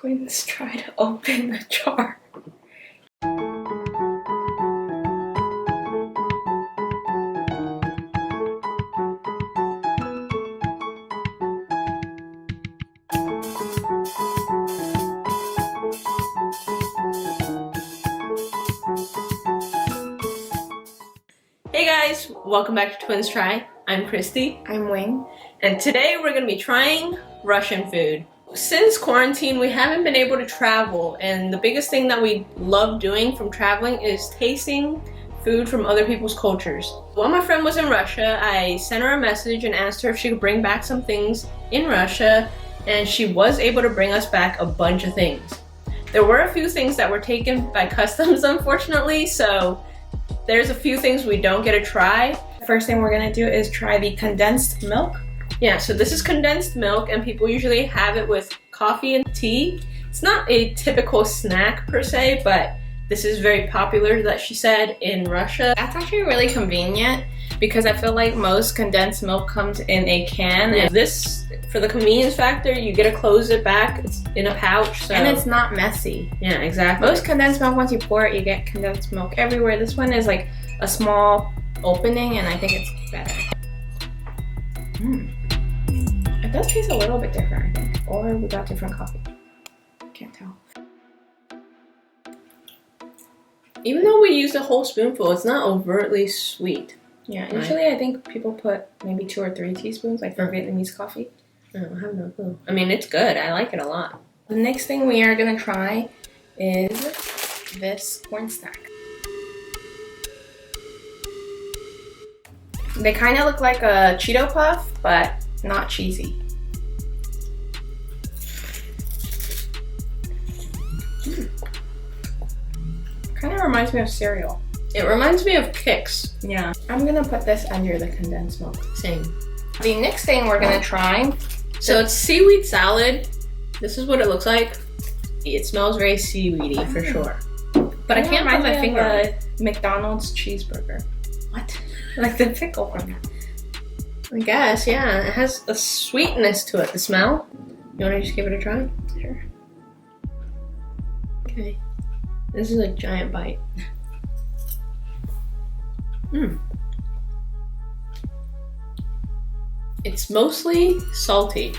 Twins try to open the jar. Hey guys, welcome back to Twins Try. I'm Christy. I'm Wing. And today we're going to be trying Russian food. Since quarantine, we haven't been able to travel, and the biggest thing that we love doing from traveling is tasting food from other people's cultures. While my friend was in Russia, I sent her a message and asked her if she could bring back some things in Russia, and she was able to bring us back a bunch of things. There were a few things that were taken by customs, unfortunately, so there's a few things we don't get to try. First thing we're gonna do is try the condensed milk. Yeah, so this is condensed milk, and people usually have it with coffee and tea. It's not a typical snack per se, but this is very popular, that she said, in Russia. That's actually really convenient because I feel like most condensed milk comes in a can. And this, for the convenience factor, you get to close it back. It's in a pouch, so. And it's not messy. Yeah, exactly. Most condensed milk, once you pour it, you get condensed milk everywhere. This one is like a small opening, and I think it's better. It does taste a little bit different, I think. Or we got different coffee. Can't tell. Even though we used a whole spoonful, it's not overtly sweet. Yeah, usually I think people put maybe 2 or 3 teaspoons, like for Vietnamese coffee. I have no clue. I mean, it's good. I like it a lot. The next thing we are gonna try is this corn snack. They kind of look like a Cheeto Puff, but not cheesy. Kind of reminds me of cereal. It reminds me of Kix. Yeah. I'm gonna put this under the condensed milk. Same. The next thing we're gonna try. So it's seaweed salad. This is what it looks like. It smells very seaweedy for sure. But I can't put my finger on it. McDonald's cheeseburger. What? Like the pickle one. I guess, yeah. It has a sweetness to it. The smell. You want to just give it a try? Sure. Okay. This is a giant bite. It's mostly salty.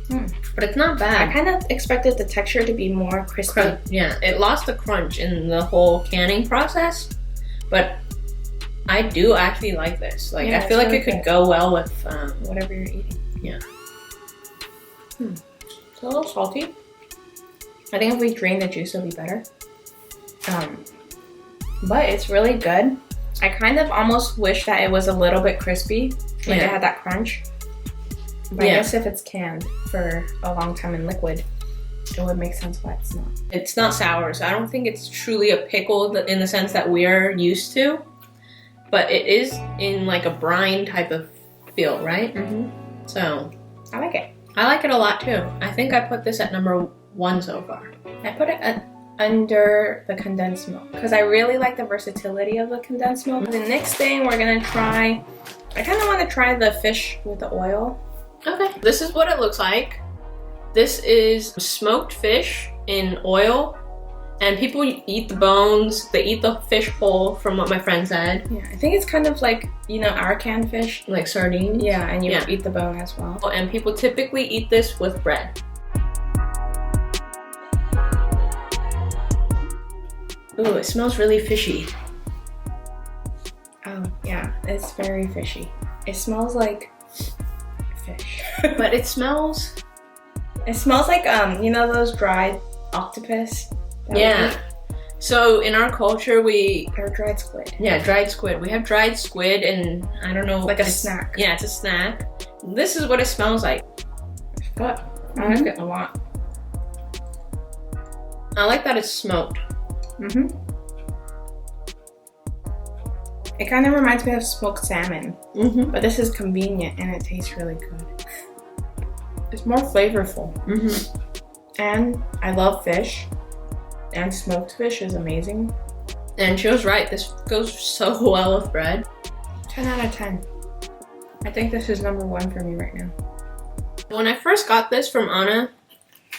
But it's not bad. I kind of expected the texture to be more crispy. Yeah, it lost the crunch in the whole canning process, but I do actually like this. Like, yeah, I feel like really it could go well with whatever you're eating. Yeah. It's a little salty. I think if we drain the juice, it'll be better. But it's really good. I kind of almost wish that it was a little bit crispy, like it had that crunch. But I guess if it's canned for a long time in liquid, it would make sense why it's not. It's not sour, so I don't think it's truly a pickle in the sense that we're used to. But it is in like a brine type of feel, right? So I like it. I like it a lot too. I think I put this at number 1 so far. I put it under the condensed milk because I really like the versatility of the condensed milk. The next thing we're gonna try, I kind of want to try the fish with the oil. Okay. This is what it looks like. This is smoked fish in oil, and people eat the bones. They eat the fish whole, from what my friend said. Yeah, I think it's kind of like, you know, our canned fish. Like sardines? Yeah, and you eat the bone as well. And people typically eat this with bread. Ooh, it smells really fishy. Oh, yeah, it's very fishy. It smells like fish. But it smells... It smells like, you know those dried octopus? Yeah. So in our culture, or dried squid. Yeah, dried squid. We have dried squid, and I don't know. Like a snack. Yeah, it's a snack. This is what it smells like. It's good. I like it a lot. I like that it's smoked. It kind of reminds me of smoked salmon. But this is convenient, and it tastes really good. It's more flavorful. And I love fish. And smoked fish is amazing. And she was right. This goes so well with bread. 10 out of 10. I think this is number 1 for me right now. When I first got this from Anna,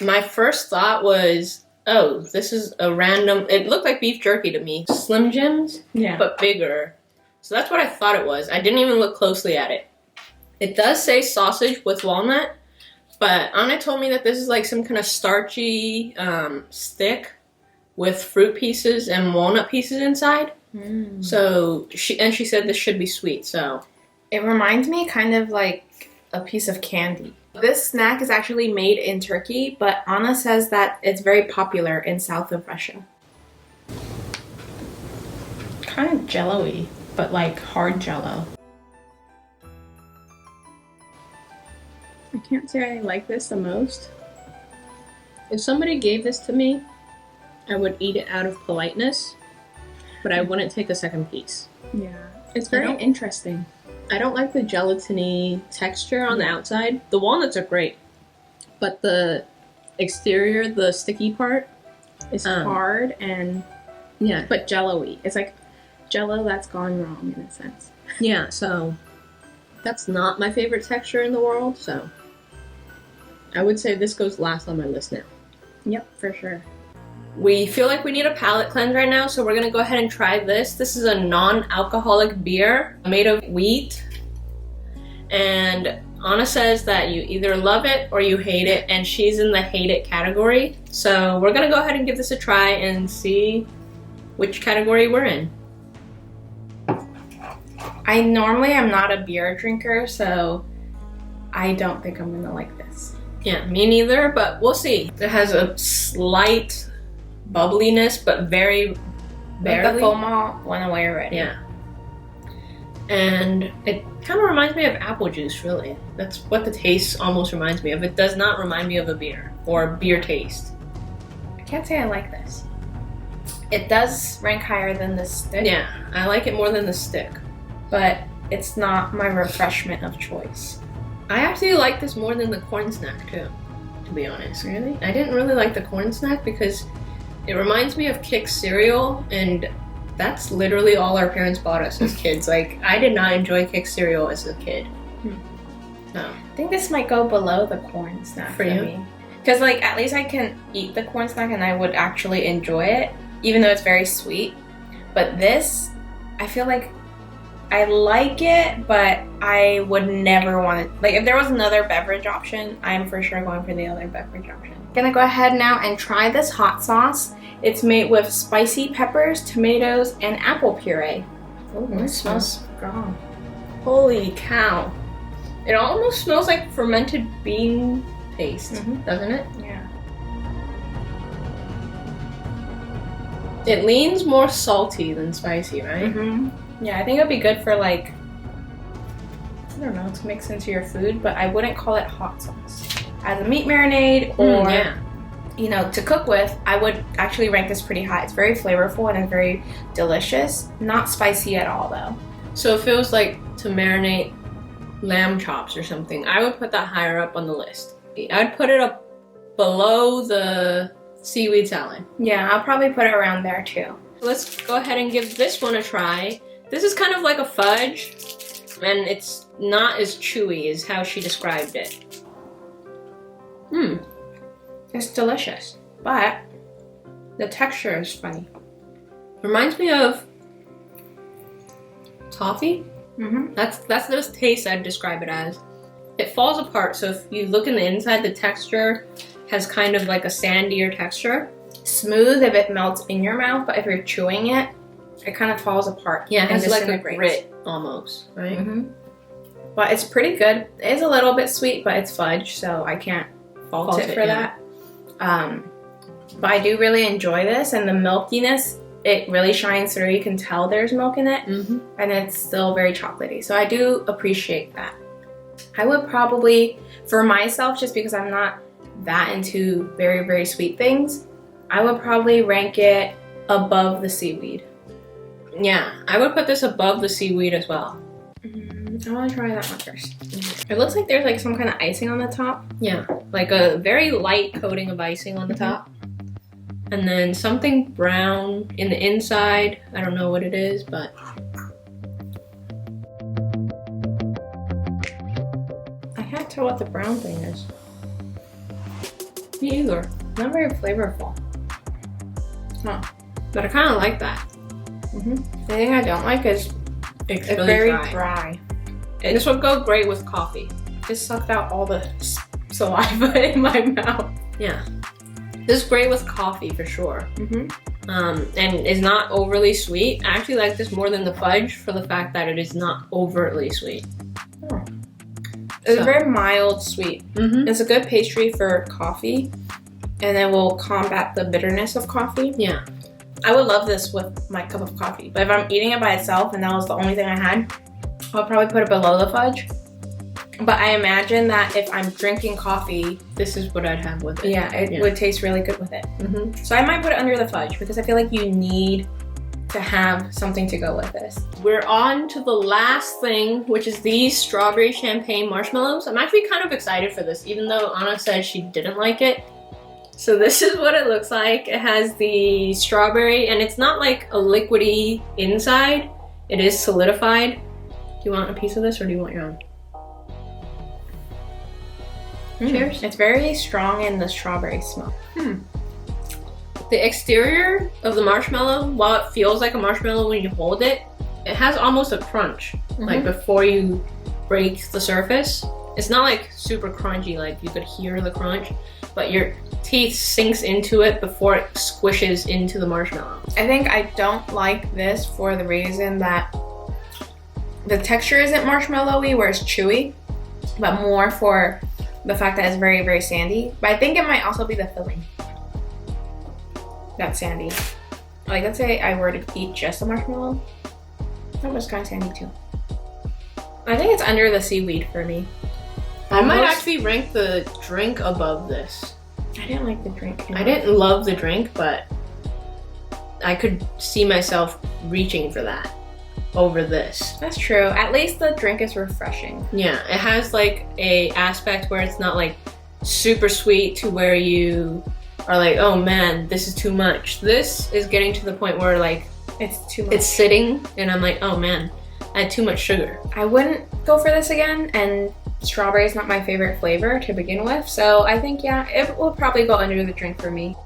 My first thought was, oh, this is a random, it looked like beef jerky to me. Slim Jims, but bigger. So that's what I thought it was. I didn't even look closely at it. It does say sausage with walnut, but Anna told me that this is like some kind of starchy stick with fruit pieces and walnut pieces inside. So she said this should be sweet, so. It reminds me kind of like a piece of candy. This snack is actually made in Turkey, but Anna says that it's very popular in south of Russia. Kind of jello-y, but like hard jello. I can't say I like this the most. If somebody gave this to me, I would eat it out of politeness, but I wouldn't take a second piece. Yeah, it's very interesting. I don't like the gelatiny texture on the outside. The walnuts are great, but the exterior, the sticky part, is hard and but jello-y. It's like jello that's gone wrong in a sense. Yeah, so that's not my favorite texture in the world, so I would say this goes last on my list now. Yep, for sure. We feel like we need a palate cleanse right now, so we're gonna go ahead and try this. This is a non-alcoholic beer made of wheat. And Anna says that you either love it or you hate it, and she's in the hate it category. So we're gonna go ahead and give this a try and see which category we're in. I normally am not a beer drinker, so I don't think I'm gonna like this. Yeah, me neither, but we'll see. It has a slight bubbliness, but very barely. The foam all went away already. Yeah. And it kind of reminds me of apple juice, really. That's what the taste almost reminds me of. It does not remind me of a beer or a beer taste. I can't say I like this. It does rank higher than the stick. Yeah, I like it more than the stick. But it's not my refreshment of choice. I actually like this more than the corn snack, too, to be honest. Really? I didn't really like the corn snack because it reminds me of Kix cereal, and that's literally all our parents bought us as kids. Like, I did not enjoy Kix cereal as a kid. No. I think this might go below the corn snack for you. Me. Because, like, at least I can eat the corn snack and I would actually enjoy it, even though it's very sweet. But this, I feel like I like it, but I would never want it. Like, if there was another beverage option, I'm for sure going for the other beverage option. I'm gonna go ahead now and try this hot sauce. It's made with spicy peppers, tomatoes, and apple puree. Oh, it smells strong. Holy cow. It almost smells like fermented bean paste, doesn't it? Yeah. It leans more salty than spicy, right? Yeah, I think it would be good for, like, I don't know, to mix into your food, but I wouldn't call it hot sauce. As a meat marinade or, you know, to cook with, I would actually rank this pretty high. It's very flavorful and it's very delicious. Not spicy at all, though. So if it was like to marinate lamb chops or something, I would put that higher up on the list. I'd put it up below the seaweed salad. Yeah, I'll probably put it around there too. Let's go ahead and give this one a try. This is kind of like a fudge, and it's not as chewy as how she described it. It's delicious, but the texture is funny. Reminds me of toffee. That's the taste I'd describe it as. It falls apart, so if you look in the inside, the texture has kind of like a sandier texture. Smooth if it melts in your mouth, but if you're chewing it, it kind of falls apart. Yeah, it has like a grit almost, right? But it's pretty good. It is a little bit sweet, but it's fudge, so I can't fault it for that. But I do really enjoy this, and the milkiness, it really shines through. You can tell there's milk in it, and it's still very chocolatey. So I do appreciate that. I would probably, for myself, just because I'm not that into very, very sweet things, I would probably rank it above the seaweed. Yeah, I would put this above the seaweed as well. I want to try that one first. It looks like there's like some kind of icing on the top. Yeah, like a very light coating of icing on the top. And then something brown in the inside. I don't know what it is, but... I can't tell what the brown thing is. Me either. Not very flavorful. Huh. But I kind of like that. The thing I don't like is It's it's really very dry. dry. This would go great with coffee. Just sucked out all the saliva in my mouth. Yeah. This is great with coffee for sure. And is not overly sweet. I actually like this more than the fudge for the fact that it is not overtly sweet. Oh. It's very mild sweet. It's a good pastry for coffee, and it will combat the bitterness of coffee. Yeah. I would love this with my cup of coffee, but if I'm eating it by itself and that was the only thing I had, I'll probably put it below the fudge. But I imagine that if I'm drinking coffee, This is what I'd have with it. yeah, it would taste really good with it. So I might put it under the fudge because I feel like you need to have something to go with this. We're on to the last thing, which is these strawberry champagne marshmallows. I'm actually kind of excited for this, even though Anna said she didn't like it. So this is what it looks like. It has the strawberry, and it's not like a liquidy inside. It is solidified. Do you want a piece of this, or do you want your own? Cheers. It's very strong in the strawberry smell. The exterior of the marshmallow, while it feels like a marshmallow when you hold it, it has almost a crunch, like before you break the surface. It's not like super crunchy, like you could hear the crunch, but your teeth sinks into it before it squishes into the marshmallow. I think I don't like this for the reason that the texture isn't marshmallowy where it's chewy, but more for the fact that it's very, very sandy. But I think it might also be the filling that's sandy. Like, let's say I were to eat just a marshmallow, that was kind of sandy too. I think it's under the seaweed for me. I might actually rank the drink above this. I didn't like the drink. I didn't love the drink, but I could see myself reaching for that over this. That's true. At least the drink is refreshing. Yeah, it has like a aspect where it's not like super sweet to where you are like, oh man, this is too much. This is getting to the point where like It's too much. it's sitting and I'm like, oh man, I had too much sugar. I wouldn't go for this again, and strawberry is not my favorite flavor to begin with, so I think, yeah, it will probably go under the drink for me.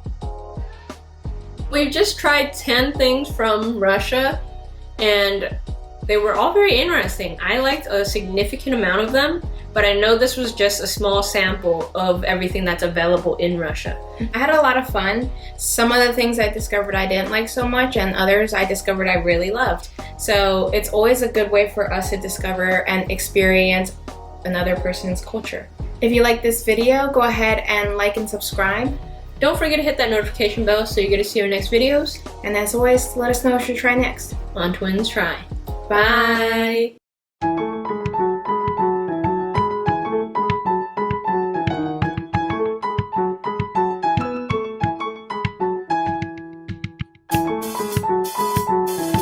We've just tried 10 things from Russia, and they were all very interesting. I liked a significant amount of them, but I know this was just a small sample of everything that's available in Russia. I had a lot of fun. Some of the things I discovered I didn't like so much, and others I discovered I really loved. So it's always a good way for us to discover and experience another person's culture. If you like this video, go ahead and like and subscribe. Don't forget to hit that notification bell so you get to see our next videos. And as always, let us know what you try next. On Twins Try. Bye.